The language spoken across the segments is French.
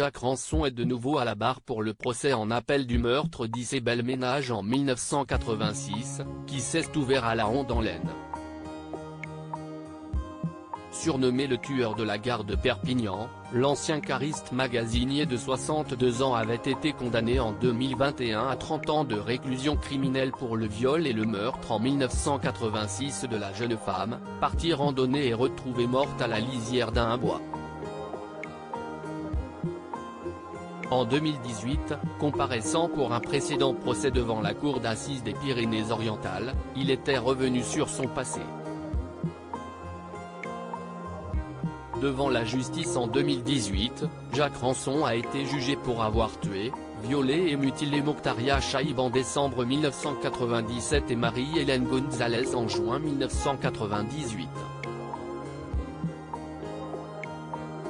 Jacques Rançon est de nouveau à la barre pour le procès en appel du meurtre d'Isabelle Ménage en 1986, qui s'est ouvert à La Ronde-en-Laine. Surnommé le tueur de la gare de Perpignan, l'ancien cariste magasinier de 62 ans avait été condamné en 2021 à 30 ans de réclusion criminelle pour le viol et le meurtre en 1986 de la jeune femme, partie randonnée et retrouvée morte à la lisière d'un bois. En 2018, comparaissant pour un précédent procès devant la cour d'assises des Pyrénées-Orientales, il était revenu sur son passé. Devant la justice en 2018, Jacques Rançon a été jugé pour avoir tué, violé et mutilé Moctaria Chaïb en décembre 1997 et Marie-Hélène Gonzalez en juin 1998.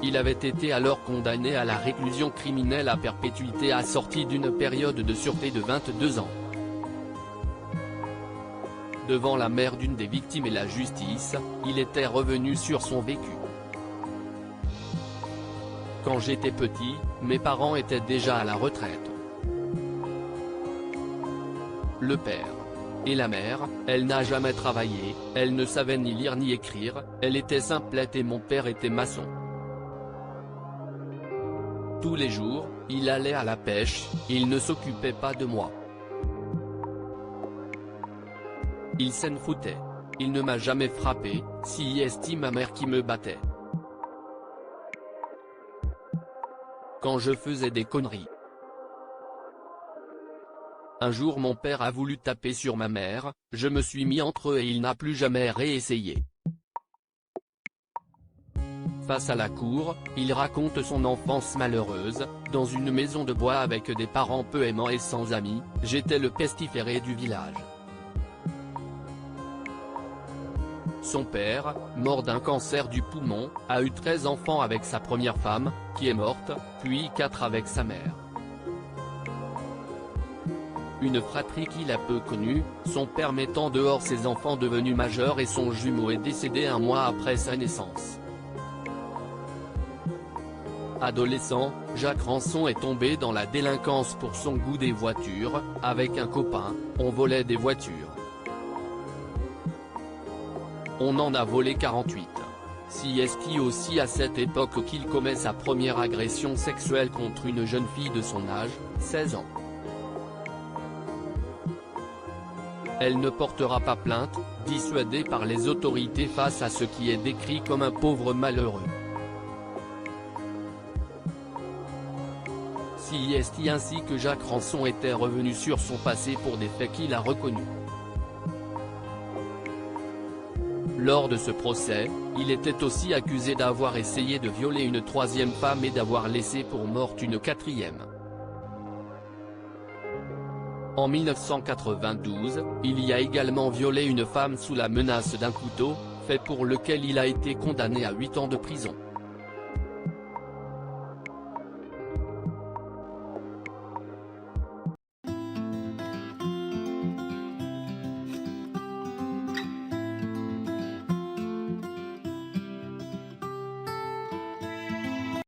Il avait été alors condamné à la réclusion criminelle à perpétuité assortie d'une période de sûreté de 22 ans. Devant la mère d'une des victimes et la justice, il était revenu sur son vécu. Quand j'étais petit, mes parents étaient déjà à la retraite. Le père. Et la mère, elle n'a jamais travaillé, elle ne savait ni lire ni écrire, elle était simplette et mon père était maçon. Tous les jours, il allait à la pêche, il ne s'occupait pas de moi. Il s'en foutait. Il ne m'a jamais frappé, si est ma mère qui me battait. Quand je faisais des conneries. Un jour mon père a voulu taper sur ma mère, je me suis mis entre eux et il n'a plus jamais réessayé. Face à la cour, il raconte son enfance malheureuse, dans une maison de bois avec des parents peu aimants et sans amis, j'étais le pestiféré du village. Son père, mort d'un cancer du poumon, a eu 13 enfants avec sa première femme, qui est morte, puis 4 avec sa mère. Une fratrie qu'il a peu connue, son père mettant dehors ses enfants devenus majeurs et son jumeau est décédé un mois après sa naissance. Adolescent, Jacques Rançon est tombé dans la délinquance pour son goût des voitures, avec un copain, on volait des voitures. On en a volé 48. Si est aussi à cette époque qu'il commet sa première agression sexuelle contre une jeune fille de son âge, 16 ans. Elle ne portera pas plainte, dissuadée par les autorités face à ce qui est décrit comme un pauvre malheureux. Si est ainsi que Jacques Rançon était revenu sur son passé pour des faits qu'il a reconnus. Lors de ce procès, il était aussi accusé d'avoir essayé de violer une troisième femme et d'avoir laissé pour morte une quatrième. En 1992, il y a également violé une femme sous la menace d'un couteau, fait pour lequel il a été condamné à 8 ans de prison.